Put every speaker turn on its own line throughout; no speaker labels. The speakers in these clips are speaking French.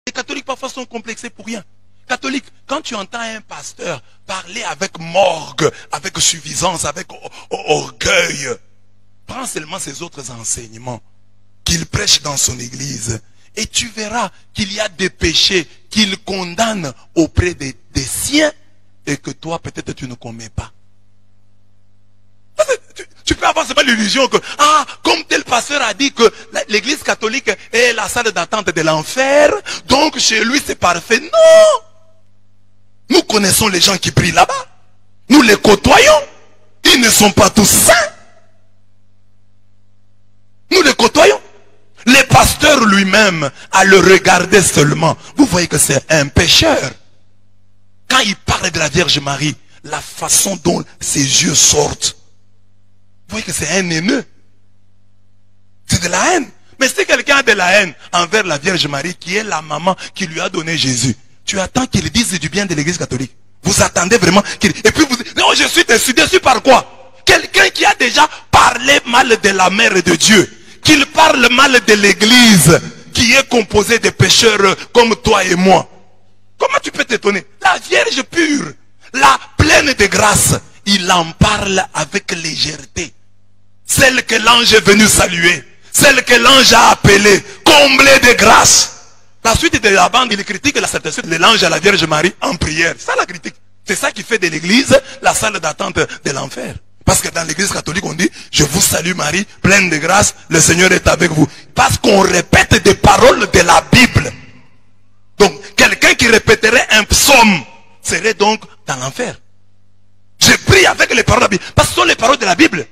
Les catholiques parfois sont complexés pour rien. Catholique, quand tu entends un pasteur parler avec morgue, avec suffisance, avec orgueil, prends seulement ses autres enseignements qu'il prêche dans son église et tu verras qu'il y a des péchés qu'il condamne auprès des siens et que toi peut-être tu ne commets pas. Tu peux avoir seulement l'illusion que, comme tel pasteur a dit que l'église catholique est la salle d'attente de l'enfer, donc chez lui c'est parfait. Non! Nous connaissons les gens qui prient là-bas. Nous les côtoyons. Ils ne sont pas tous saints. Nous les côtoyons. Le pasteur lui-même, à le regarder seulement, vous voyez que c'est un pécheur. Quand il parle de la Vierge Marie, la façon dont ses yeux sortent, vous voyez que c'est un haineux. C'est de la haine. Mais si quelqu'un a de la haine envers la Vierge Marie, qui est la maman qui lui a donné Jésus, tu attends qu'il dise du bien de l'église catholique. Vous attendez vraiment qu'il... Et puis vous dites, non, je suis déçu. Déçu par quoi? Quelqu'un qui a déjà parlé mal de la mère de Dieu, qu'il parle mal de l'église, qui est composée de pécheurs comme toi et moi. Comment tu peux t'étonner? La Vierge pure, la pleine de grâce, il en parle avec légèreté. Celle que l'ange est venu saluer, celle que l'ange a appelée, comblée de grâce. La suite de la bande, il critique la certitude de l'ange à la Vierge Marie en prière. C'est ça la critique. C'est ça qui fait de l'église la salle d'attente de l'enfer. Parce que dans l'église catholique, on dit, je vous salue Marie, pleine de grâce, le Seigneur est avec vous. Parce qu'on répète des paroles de la Bible. Donc, quelqu'un qui répéterait un psaume serait donc dans l'enfer. Je prie avec les paroles de la Bible. Parce que ce sont les paroles de la Bible.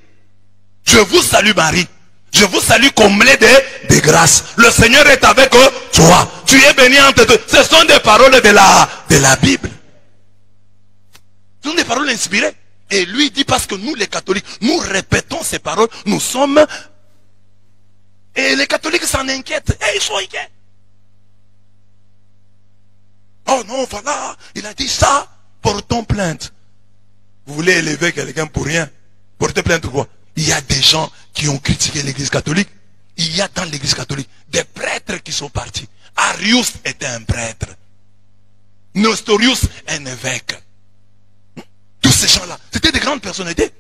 Je vous salue Marie. Je vous salue comblé de grâce. Le Seigneur est avec toi. Tu es béni entre deux. Ce sont des paroles de la Bible. Ce sont des paroles inspirées. Et lui dit parce que nous les catholiques, nous répétons ces paroles, nous sommes... Et les catholiques s'en inquiètent. Et ils sont inquiets. Oh non, voilà, il a dit ça, portons plainte. Vous voulez élever quelqu'un pour rien? Portez plainte quoi? Il y a des gens qui ont critiqué l'église catholique. Il y a dans l'église catholique des prêtres qui sont partis. Arius était un prêtre. Nestorius, un évêque. Tous ces gens-là, c'était des grandes personnalités.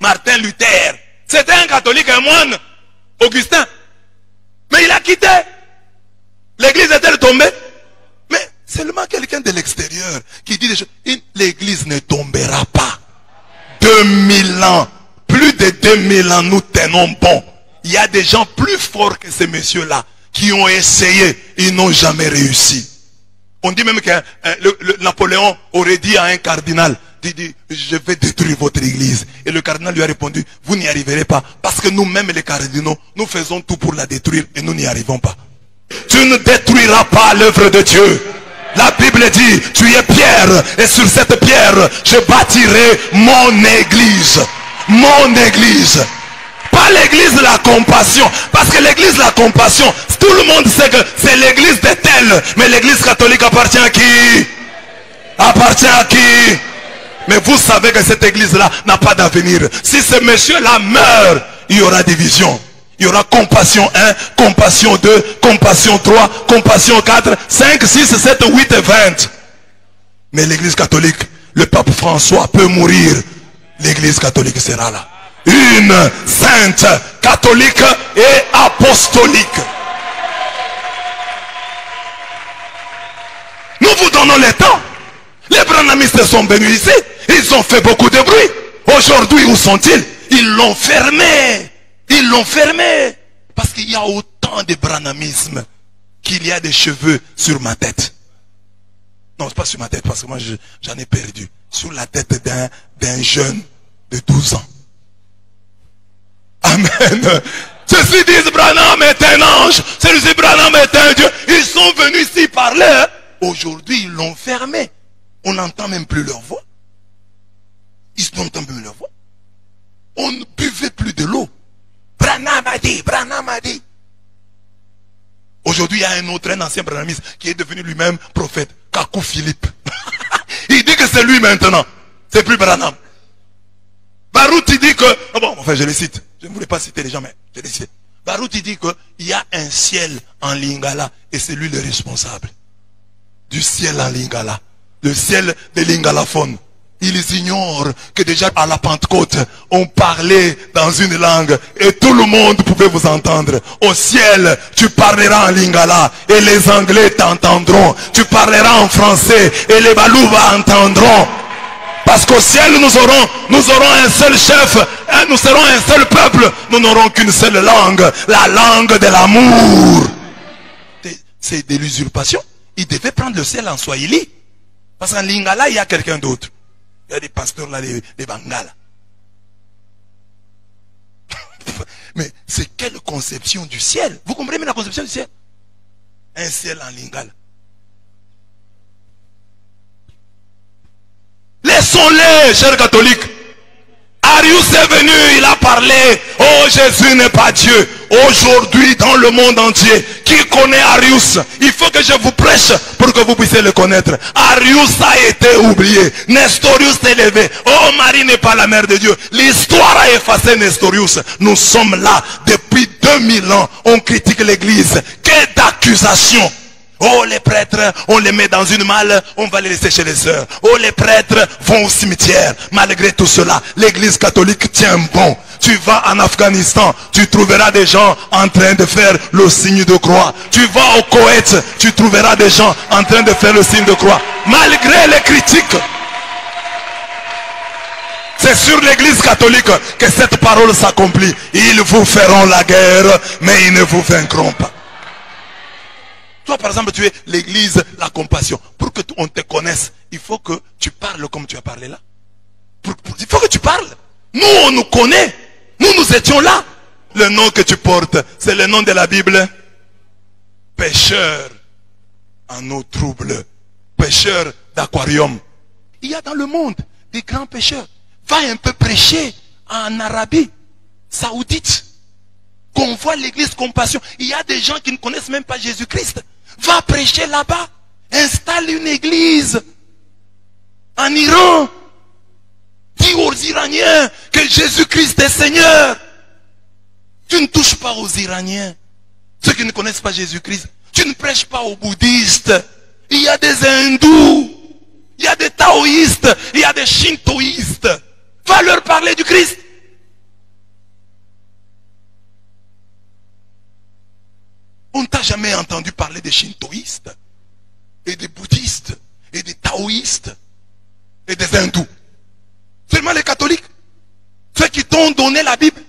Martin Luther, c'était un catholique, un moine. Augustin. Mais il a quitté. L'église est-elle tombée? Mais seulement quelqu'un de l'extérieur qui dit des choses. L'église ne tombera pas. 2000 ans. Plus de 2000 ans, nous tenons bon. Il y a des gens plus forts que ces messieurs-là qui ont essayé, ils n'ont jamais réussi. On dit même que Napoléon aurait dit à un cardinal, dit, je vais détruire votre église. Et le cardinal lui a répondu, vous n'y arriverez pas. Parce que nous-mêmes les cardinaux, nous faisons tout pour la détruire et nous n'y arrivons pas. Tu ne détruiras pas l'œuvre de Dieu. La Bible dit, tu es pierre et sur cette pierre, je bâtirai mon église. Mon église. Pas l'église de la compassion. Parce que l'église de la compassion, tout le monde sait que c'est l'église de tel. Mais l'église catholique appartient à qui? Appartient à qui? Mais vous savez que cette église-là n'a pas d'avenir. Si ce monsieur-là meurt, il y aura division. Il y aura compassion 1, compassion 2, compassion 3, compassion 4, 5, 6, 7, 8 et 20. Mais l'église catholique, le pape François peut mourir. L'église catholique sera là. Une sainte, catholique et apostolique. Nous vous donnons le temps. Les branhamistes sont venus ici. Ils ont fait beaucoup de bruit. Aujourd'hui, où sont-ils? Ils l'ont fermé. Ils l'ont fermé. Parce qu'il y a autant de branhamisme qu'il y a des cheveux sur ma tête. Non, c'est pas sur ma tête parce que moi j'en ai perdu. Sur la tête d'un jeune de 12 ans. Amen. Ceux-ci disent Branham est un ange. Ceux-ci Branham est un Dieu. Ils sont venus ici parler. Aujourd'hui, ils l'ont fermé. On n'entend même plus leur voix. Ils n'entendent même leur voix. On ne buvait plus de l'eau. Branham a dit, Branham a dit. Aujourd'hui, il y a un autre, un ancien branhamiste qui est devenu lui-même prophète. Kakou Philippe. Il dit que c'est lui maintenant. C'est plus Branham. Baruch il dit que... Oh bon, enfin je les cite. Je ne voulais pas citer les gens, mais je les cite. Baruti dit qu'il y a un ciel en Lingala et c'est lui le responsable du ciel en Lingala. Le ciel des lingalophones. Ils ignorent que déjà à la Pentecôte, on parlait dans une langue et tout le monde pouvait vous entendre. Au ciel, tu parleras en lingala et les Anglais t'entendront. Tu parleras en français et les Balouba entendront. Parce qu'au ciel, nous aurons un seul chef, nous serons un seul peuple. Nous n'aurons qu'une seule langue, la langue de l'amour. C'est de l'usurpation. Il devait prendre le ciel en Swahili. Parce qu'en lingala, il y a quelqu'un d'autre. Il y a des pasteurs là, les Bangala. Mais c'est quelle conception du ciel? Vous comprenez la conception du ciel? Un ciel en lingala. Laissons-les, chers catholiques. Arius est venu, il a parlé. Oh, Jésus n'est pas Dieu. Aujourd'hui, dans le monde entier, qui connaît Arius? Il faut que je vous prêche pour que vous puissiez le connaître. Arius a été oublié. Nestorius s'est levé. Oh, Marie n'est pas la mère de Dieu. L'histoire a effacé Nestorius. Nous sommes là depuis 2000 ans. On critique l'église. Quelle accusation! Oh, les prêtres, on les met dans une malle, on va les laisser chez les sœurs. Oh, les prêtres vont au cimetière. Malgré tout cela, l'église catholique tient bon. Tu vas en Afghanistan, tu trouveras des gens en train de faire le signe de croix. Tu vas au Koweït, tu trouveras des gens en train de faire le signe de croix. Malgré les critiques. C'est sur l'église catholique que cette parole s'accomplit. Ils vous feront la guerre, mais ils ne vous vaincront pas. Toi, par exemple, tu es l'église, la compassion. Pour que on te connaisse, il faut que tu parles comme tu as parlé là. Il faut que tu parles. Nous, on nous connaît. Nous étions là. Le nom que tu portes, c'est le nom de la Bible. Pêcheur en eau trouble. Pêcheur d'aquarium. Il y a dans le monde des grands pêcheurs. Va un peu prêcher en Arabie Saoudite. Qu'on voit l'église compassion. Il y a des gens qui ne connaissent même pas Jésus-Christ. Va prêcher là-bas. Installe une église. En Iran. Dis aux Iraniens que Jésus-Christ est Seigneur. Tu ne touches pas aux Iraniens. Ceux qui ne connaissent pas Jésus-Christ. Tu ne prêches pas aux bouddhistes. Il y a des hindous. Il y a des taoïstes. Il y a des shintoïstes. Va leur parler du Christ. On ne t'a jamais entendu parler des shintoïstes, et des bouddhistes, et des taoïstes, et des hindous. Seulement les catholiques, ceux qui t'ont donné la Bible.